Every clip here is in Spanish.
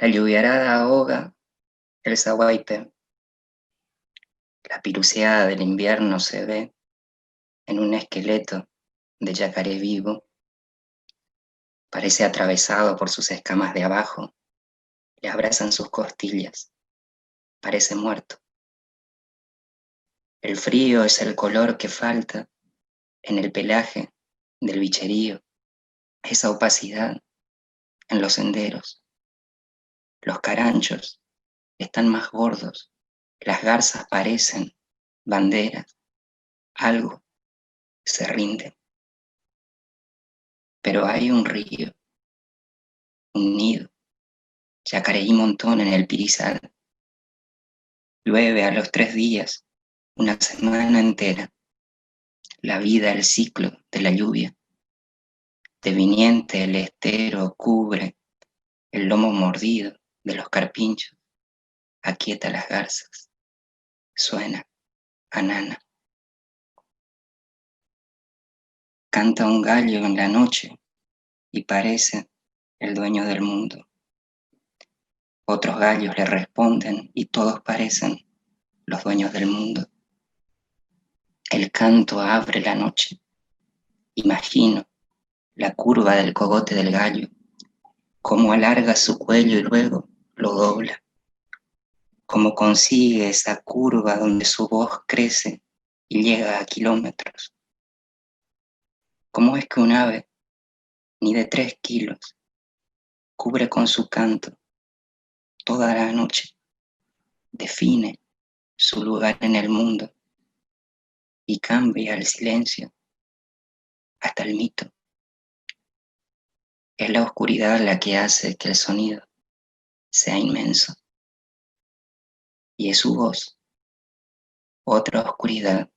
La lluviarada ahoga el Sahuaipe. La piruseada del invierno se ve en un esqueleto de yacaré vivo. Parece atravesado por sus escamas de abajo. Le abrazan sus costillas. Parece muerto. El frío es el color que falta en el pelaje del bicherío. Esa opacidad en los senderos. Los caranchos están más gordos. Las garzas parecen banderas. Algo se rinde. Pero hay un río, un nido, yacareí montón en el pirizal. Llueve a los 3 días, una semana entera. La vida, el ciclo de la lluvia. De viniente el estero cubre el lomo mordido de los carpinchos. Aquieta las garzas. Suena anana. Canta un gallo en la noche y parece el dueño del mundo. Otros gallos le responden y todos parecen los dueños del mundo. El canto abre la noche. Imagino la curva del cogote del gallo, cómo alarga su cuello y luego lo dobla, cómo consigue esa curva donde su voz crece y llega a kilómetros. ¿Cómo es que un ave, ni de 3 kilos, cubre con su canto toda la noche, define su lugar en el mundo y cambia el silencio hasta el mito? Es la oscuridad la que hace que el sonido sea inmenso. Y es su voz, otra oscuridad,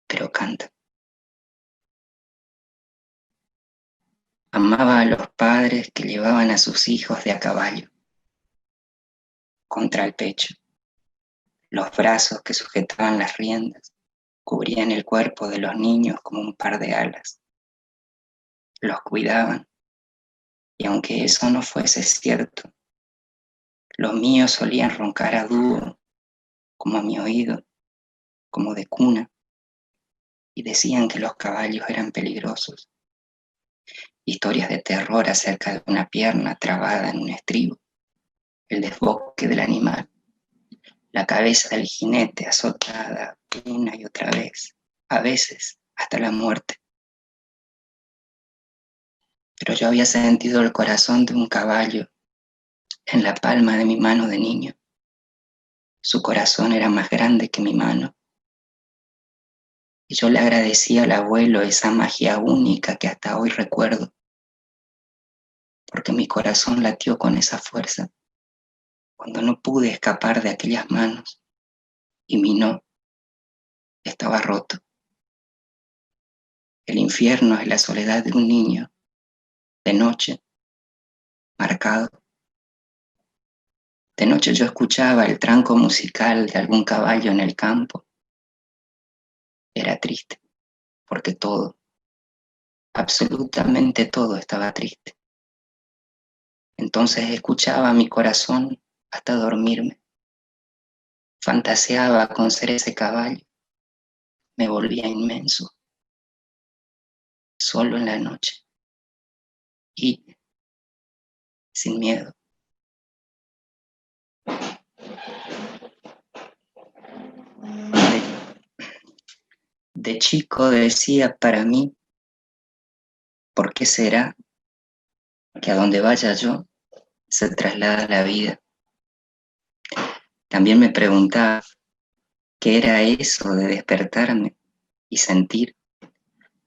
pero canta. Amaba a los padres que llevaban a sus hijos de a caballo, contra el pecho. Los brazos que sujetaban las riendas cubrían el cuerpo de los niños como un par de alas. Los cuidaban, y aunque eso no fuese cierto, los míos solían roncar a dúo, como a mi oído, como de cuna, y decían que los caballos eran peligrosos. Historias de terror acerca de una pierna trabada en un estribo, el desboque del animal, la cabeza del jinete azotada una y otra vez, a veces hasta la muerte. Pero yo había sentido el corazón de un caballo en la palma de mi mano de niño. Su corazón era más grande que mi mano. Y yo le agradecí al abuelo esa magia única que hasta hoy recuerdo, porque mi corazón latió con esa fuerza cuando no pude escapar de aquellas manos y mi no estaba roto. El infierno es la soledad de un niño, de noche, marcado. De noche yo escuchaba el tranco musical de algún caballo en el campo. Era triste, porque todo, absolutamente todo estaba triste. Entonces escuchaba mi corazón hasta dormirme. Fantaseaba con ser ese caballo. Me volvía inmenso, solo en la noche y sin miedo. De chico decía para mí, ¿por qué será que a donde vaya yo se traslada la vida? También me preguntaba qué era eso de despertarme y sentir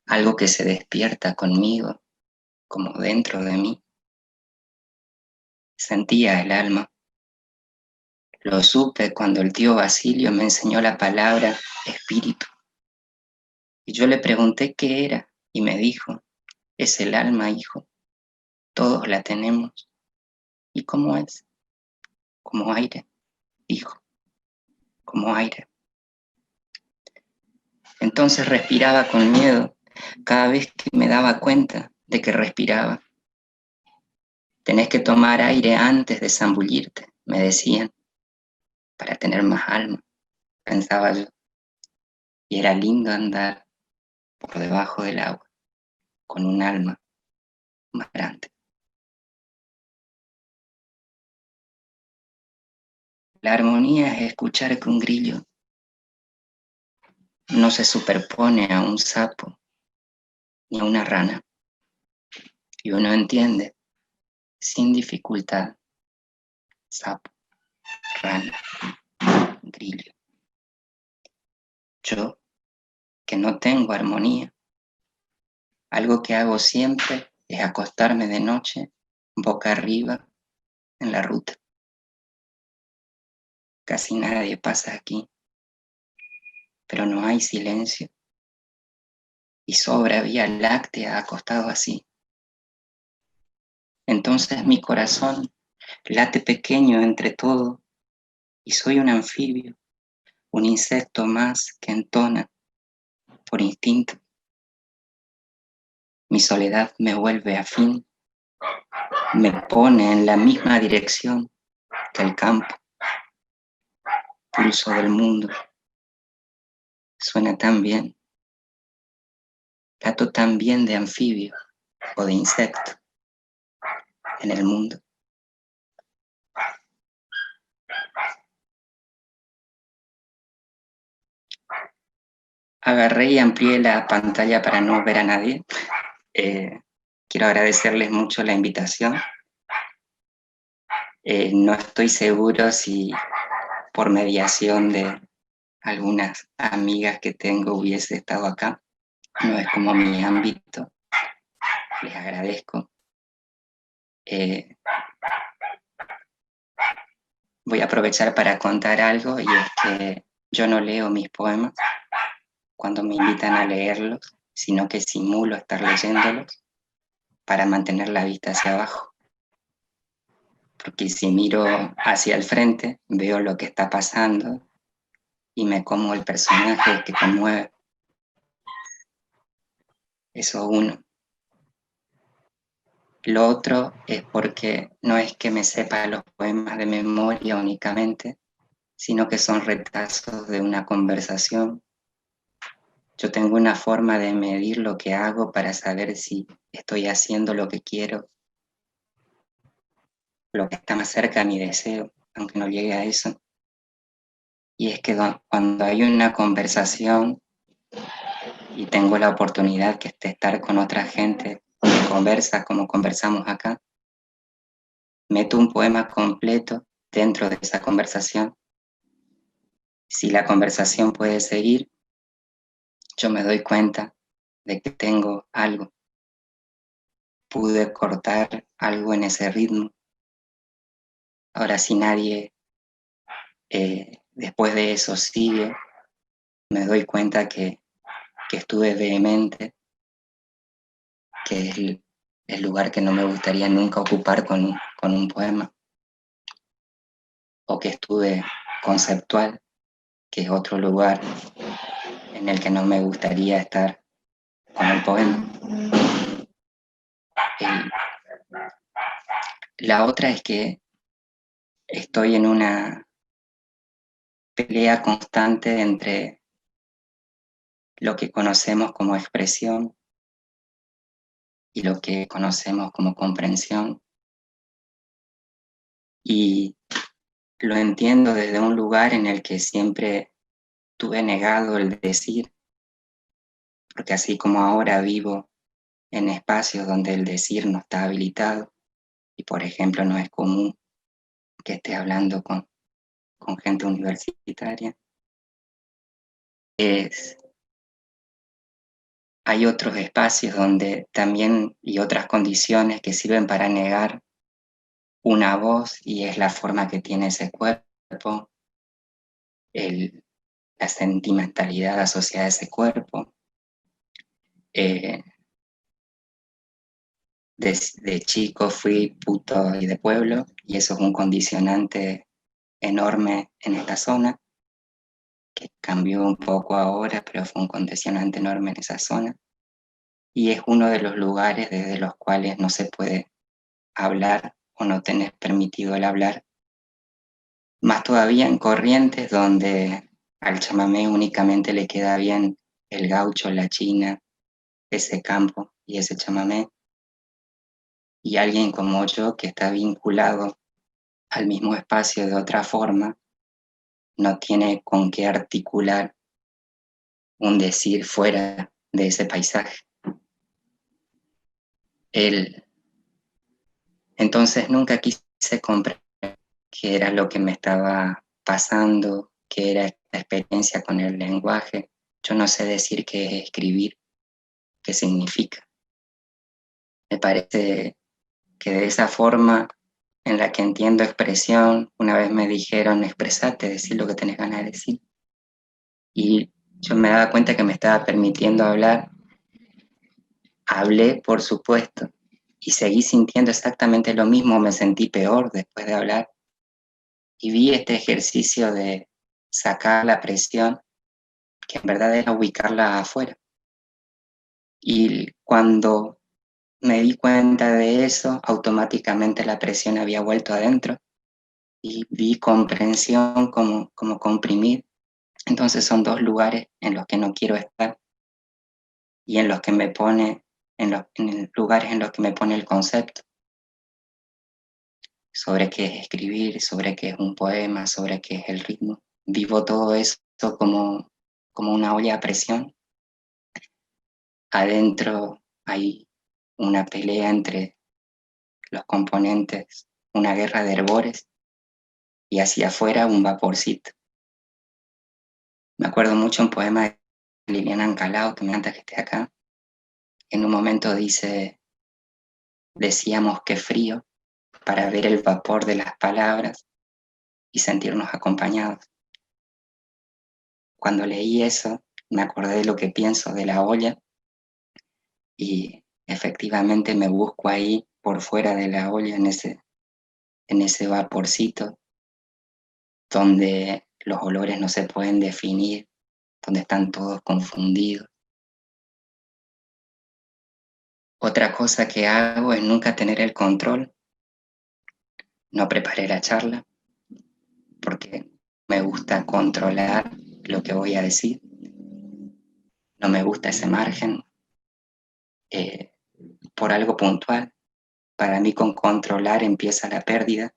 algo que se despierta conmigo, como dentro de mí. Sentía el alma. Lo supe cuando el tío Basilio me enseñó la palabra espíritu. Y yo le pregunté qué era y me dijo, es el alma, hijo. Todos la tenemos. ¿Y cómo es? Como aire, dijo, como aire. Entonces respiraba con miedo cada vez que me daba cuenta de que respiraba. Tenés que tomar aire antes de zambullirte, me decían, para tener más alma, pensaba yo. Y era lindo andar por debajo del agua, con un alma más grande. La armonía es escuchar que un grillo no se superpone a un sapo ni a una rana, y uno entiende sin dificultad: sapo, rana, grillo. Yo, que no tengo armonía, algo que hago siempre es acostarme de noche boca arriba en la ruta. Casi nadie pasa aquí, pero no hay silencio y sobra Vía Láctea acostado así. Entonces mi corazón late pequeño entre todo y soy un anfibio, un insecto más que entona por instinto. Mi soledad me vuelve afín, me pone en la misma dirección que el campo, pulso del mundo. Suena tan bien, lato tan bien de anfibio o de insecto en el mundo. Agarré y amplié la pantalla para no ver a nadie. Quiero agradecerles mucho la invitación. No estoy seguro si por mediación de algunas amigas que tengo hubiese estado acá. No es como mi ámbito. Les agradezco. Voy a aprovechar para contar algo, y es que yo no leo mis poemas cuando me invitan a leerlos, sino que simulo estar leyéndolos para mantener la vista hacia abajo. Porque si miro hacia el frente, veo lo que está pasando y me como el personaje que conmueve. Eso uno. Lo otro es porque no es que me sepa los poemas de memoria únicamente, sino que son retazos de una conversación. Yo tengo una forma de medir lo que hago para saber si estoy haciendo lo que quiero, lo que está más cerca de mi deseo, aunque no llegue a eso. Y es que cuando hay una conversación y tengo la oportunidad de estar con otra gente que conversa como conversamos acá, meto un poema completo dentro de esa conversación. Si la conversación puede seguir, yo me doy cuenta de que tengo algo. Pude cortar algo en ese ritmo. Ahora, si nadie después de eso sigue, me doy cuenta que estuve vehemente, que es el lugar que no me gustaría nunca ocupar con un poema, o que estuve conceptual, que es otro lugar en el que no me gustaría estar con el poema. La otra es que estoy en una pelea constante entre lo que conocemos como expresión y lo que conocemos como comprensión. Y lo entiendo desde un lugar en el que siempre tuve negado el decir, porque así como ahora vivo en espacios donde el decir no está habilitado, y por ejemplo no es común que esté hablando con gente universitaria, hay otros espacios donde también, y otras condiciones que sirven para negar una voz, y es la forma que tiene ese cuerpo, la sentimentalidad asociada a ese cuerpo. De chico fui puto y de pueblo, y eso es un condicionante enorme en esta zona, que cambió un poco ahora, pero fue un condicionante enorme en esa zona. Y es uno de los lugares desde los cuales no se puede hablar o no tenés permitido el hablar. Más todavía en corrientes donde al chamamé únicamente le queda bien el gaucho, la china, ese campo y ese chamamé. Y alguien como yo que está vinculado al mismo espacio de otra forma, no tiene con qué articular un decir fuera de ese paisaje. Él, entonces nunca quise comprender qué era lo que me estaba pasando, qué era esta experiencia con el lenguaje. Yo no sé decir qué es escribir, qué significa. Me parece que de esa forma en la que entiendo expresión, una vez me dijeron expresate, decir lo que tenés ganas de decir. Y yo me daba cuenta que me estaba permitiendo hablar. Hablé, por supuesto, y seguí sintiendo exactamente lo mismo, me sentí peor después de hablar. Y vi este ejercicio de sacar la presión, que en verdad era ubicarla afuera. Y cuando me di cuenta de eso, automáticamente la presión había vuelto adentro y vi comprensión como comprimir. Entonces son dos lugares en los que no quiero estar y en los que me pone, en lugares en los que me pone el concepto sobre qué es escribir, sobre qué es un poema, sobre qué es el ritmo. Vivo todo esto como una olla a presión. Adentro hay una pelea entre los componentes, una guerra de hervores, y hacia afuera un vaporcito. Me acuerdo mucho un poema de Liliana Ancalao, que me encanta que esté acá. En un momento dice, decíamos que frío para ver el vapor de las palabras y sentirnos acompañados. Cuando leí eso, me acordé de lo que pienso de la olla y efectivamente me busco ahí por fuera de la olla, en ese vaporcito, donde los olores no se pueden definir, donde están todos confundidos. Otra cosa que hago es nunca tener el control. No preparé la charla porque me gusta controlar lo que voy a decir. No me gusta ese margen eh, por algo puntual. Para mí con controlar empieza la pérdida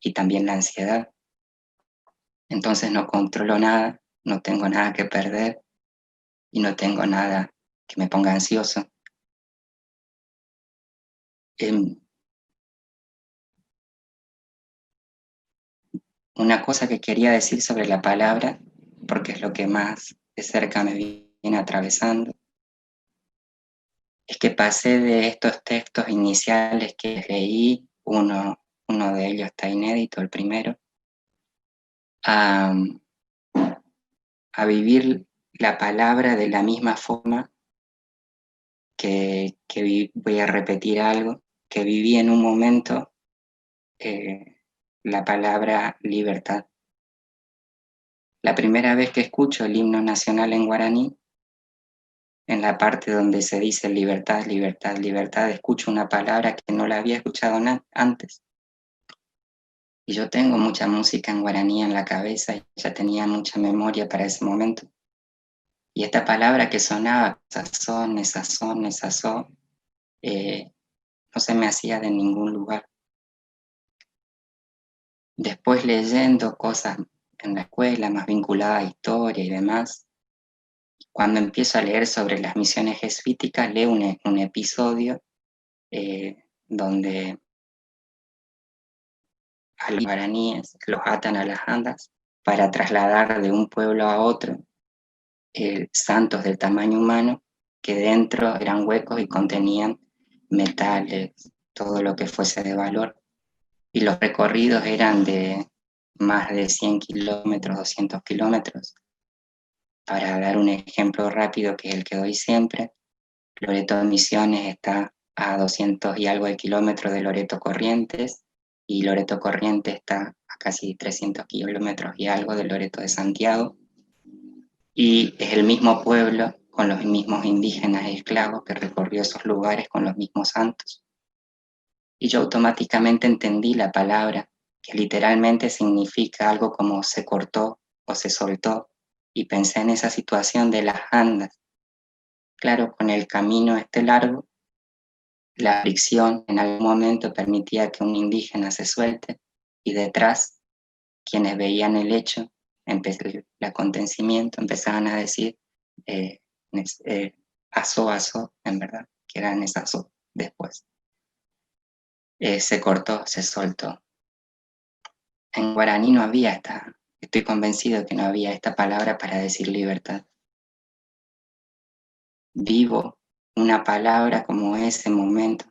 y también la ansiedad. Entonces no controlo nada, no tengo nada que perder y no tengo nada que me ponga ansioso. Eh, una cosa que quería decir sobre la palabra, porque es lo que más de cerca me viene atravesando, es que pasé de estos textos iniciales que leí, uno de ellos está inédito, el primero, a, a vivir la palabra de la misma forma voy a repetir algo, que viví en un momento la palabra libertad. La primera vez que escucho el himno nacional en guaraní, en la parte donde se dice libertad, libertad, libertad, escucho una palabra que no la había escuchado antes. Y yo tengo mucha música en guaraní en la cabeza y ya tenía mucha memoria para ese momento. Y esta palabra que sonaba, sazón, sazón, sazón, no se me hacía de ningún lugar. Después leyendo cosas en la escuela más vinculadas a historia y demás, cuando empiezo a leer sobre las misiones jesuíticas, leo un episodio donde a los guaraníes los atan a las andas para trasladar de un pueblo a otro santos del tamaño humano que dentro eran huecos y contenían metales, todo lo que fuese de valor. Y los recorridos eran de más de 100 kilómetros, 200 kilómetros. Para dar un ejemplo rápido, que es el que doy siempre, Loreto de Misiones está a 200 y algo de kilómetros de Loreto Corrientes, y Loreto Corrientes está a casi 300 kilómetros y algo de Loreto de Santiago, y es el mismo pueblo con los mismos indígenas esclavos que recorrió esos lugares con los mismos santos. y yo automáticamente entendí la palabra, que literalmente significa algo como se cortó o se soltó, y pensé en esa situación de las andas. Claro, con el camino este largo, la fricción en algún momento permitía que un indígena se suelte, y detrás, quienes veían el hecho, el acontecimiento, empezaban a decir eh, asó, en verdad, que eran esas después. Se cortó, se soltó. En guaraní no había estoy convencido que no había esta palabra para decir libertad. Vivo una palabra como ese momento,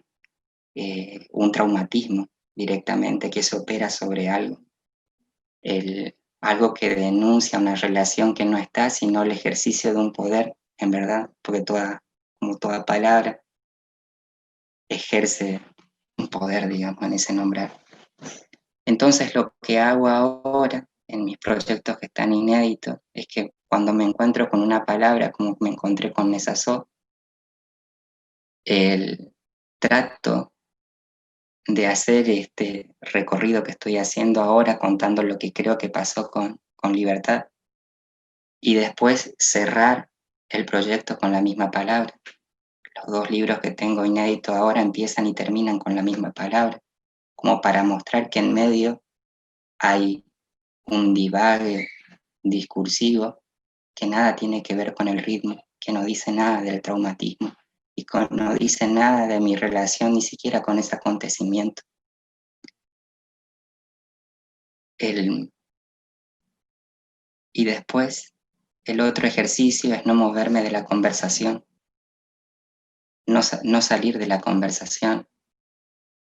un traumatismo directamente que se opera sobre algo, algo que denuncia una relación que no está, sino el ejercicio de un poder, en verdad, porque como toda palabra, ejerce un poder, digamos, en ese nombrar. Entonces lo que hago ahora en mis proyectos que están inéditos es que cuando me encuentro con una palabra como me encontré con Nesazó, el trato de hacer este recorrido que estoy haciendo ahora contando lo que creo que pasó con Libertad y después cerrar el proyecto con la misma palabra. Los dos libros que tengo inéditos ahora empiezan y terminan con la misma palabra, como para mostrar que en medio hay un divague discursivo que nada tiene que ver con el ritmo, que no dice nada del traumatismo y no dice nada de mi relación ni siquiera con ese acontecimiento. Y después, el otro ejercicio es no moverme de la conversación, no salir de la conversación.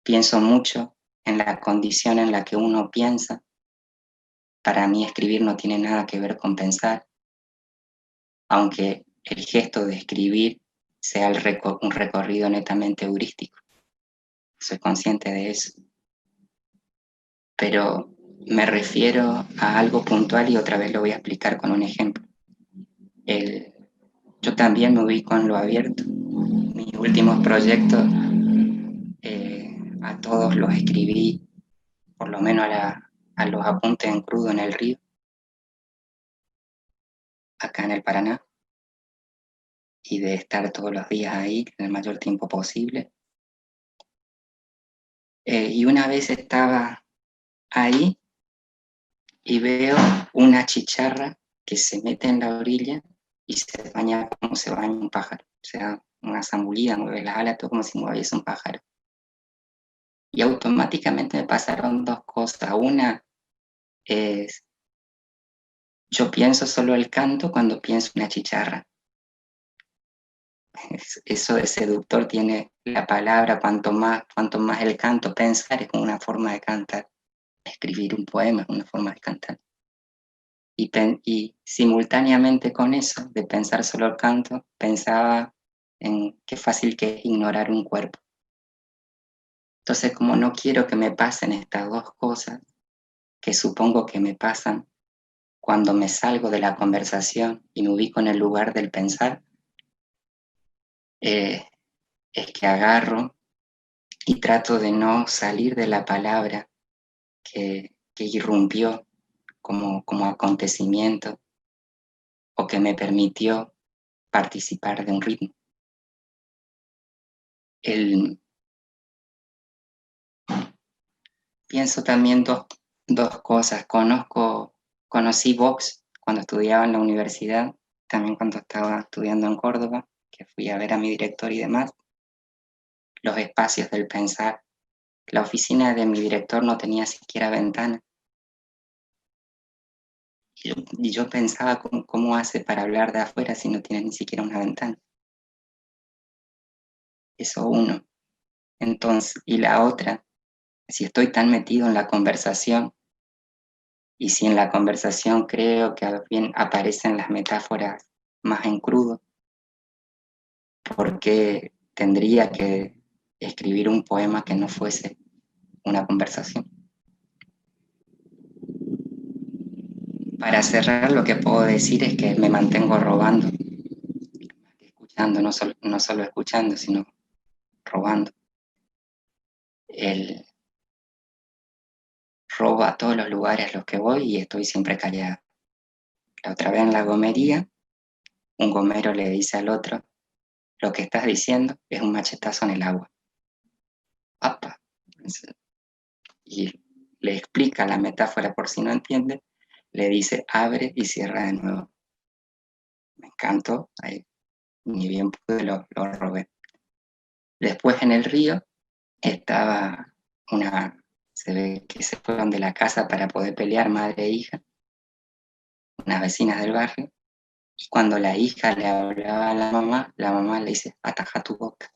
Pienso mucho en la condición en la que uno piensa. Para mí escribir no tiene nada que ver con pensar, aunque el gesto de escribir sea un recorrido netamente heurístico. Soy consciente de eso. Pero me refiero a algo puntual y otra vez lo voy a explicar con un ejemplo. Yo también me ubico en lo abierto. Mis últimos proyectos a todos los escribí, por lo menos a los apuntes en crudo en el río, acá en el Paraná, y de estar todos los días ahí el mayor tiempo posible. Y una vez estaba ahí y veo una chicharra que se mete en la orilla y se baña como se baña un pájaro. O sea, una zambullida, mueve las alas, todo como si moviese un pájaro. Y automáticamente me pasaron dos cosas. Una es, yo pienso solo el canto cuando pienso una chicharra. Eso de seductor tiene la palabra, cuanto más el canto, pensar es como una forma de cantar. Escribir un poema es una forma de cantar. Y simultáneamente con eso, de pensar solo el canto, pensaba en qué fácil que es ignorar un cuerpo. Entonces, como no quiero que me pasen estas dos cosas, que supongo que me pasan cuando me salgo de la conversación y me ubico en el lugar del pensar, es que agarro y trato de no salir de la palabra que irrumpió como acontecimiento o que me permitió participar de un ritmo. Pienso también dos cosas. Conocí Vox cuando estudiaba en la universidad, también cuando estaba estudiando en Córdoba, que fui a ver a mi director y demás. Los espacios del pensar. La oficina de mi director no tenía siquiera ventana. Y yo pensaba cómo hace para hablar de afuera si no tiene ni siquiera una ventana. Eso uno. Entonces, y la otra, si estoy tan metido en la conversación y si en la conversación creo que bien aparecen las metáforas más en crudo, ¿por qué tendría que escribir un poema que no fuese una conversación? Para cerrar, lo que puedo decir es que me mantengo robando, escuchando, no solo escuchando, sino robando. Él roba a todos los lugares a los que voy y estoy siempre callado. La otra vez en la gomería, un gomero le dice al otro, lo que estás diciendo es un machetazo en el agua. ¡Apa! Y le explica la metáfora por si no entiende, le dice abre y cierra de nuevo. Me encantó, ahí, ni bien pude lo robé. Después en el río estaba se ve que se fueron de la casa para poder pelear madre e hija, unas vecinas del barrio, y cuando la hija le hablaba a la mamá le dice, ataja tu boca.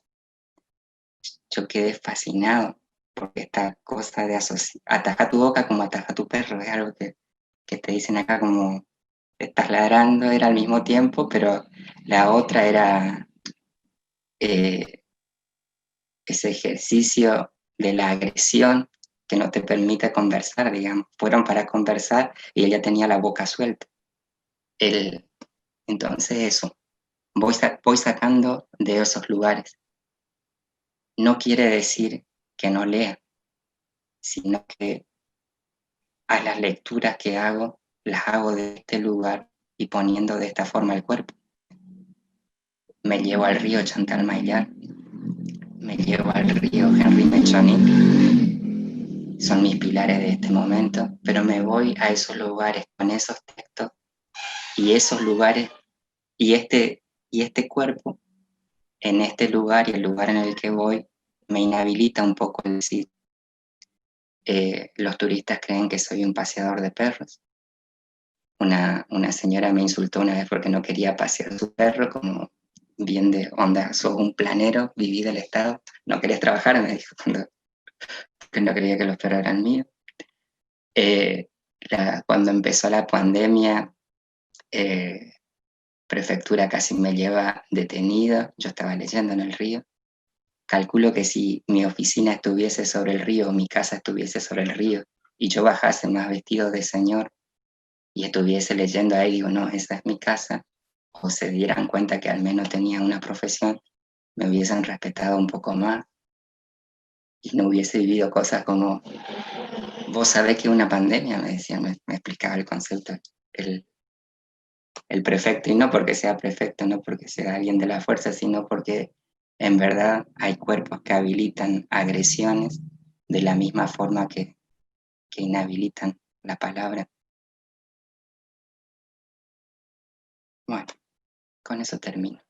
Yo quedé fascinado, porque esta cosa de asociar, ataja tu boca como ataja tu perro, es algo que te dicen acá como estás ladrando, era al mismo tiempo, pero la otra era eh, ese ejercicio de la agresión que no te permite conversar, digamos. Fueron para conversar y ella tenía la boca suelta. El, entonces eso, voy sacando de esos lugares. No quiere decir que no lea, sino que a las lecturas que hago, las hago de este lugar y poniendo de esta forma el cuerpo. Me llevo al río Chantal Maillard, me llevo al río Henri Mechonin, son mis pilares de este momento, pero me voy a esos lugares con esos textos y esos lugares y este cuerpo en este lugar y el lugar en el que voy me inhabilita un poco el decir, los turistas creen que soy un paseador de perros. Una señora me insultó una vez porque no quería pasear su perro, como bien de onda, sos un planero, viví del Estado, no querés trabajar, me dijo, que no creía que los perros eran míos. Eh, cuando empezó la pandemia, eh, prefectura casi me lleva detenido, yo estaba leyendo en el río. Calculo que si mi oficina estuviese sobre el río, mi casa estuviese sobre el río, y yo bajase más vestido de señor y estuviese leyendo ahí, digo, no, esa es mi casa, o se dieran cuenta que al menos tenía una profesión, me hubiesen respetado un poco más y no hubiese vivido cosas como, vos sabés que una pandemia, me decía, me explicaba el concepto, el, el prefecto, y no porque sea prefecto, no porque sea alguien de la fuerza, sino porque en verdad hay cuerpos que habilitan agresiones de la misma forma que inhabilitan la palabra. Bueno, con eso termino.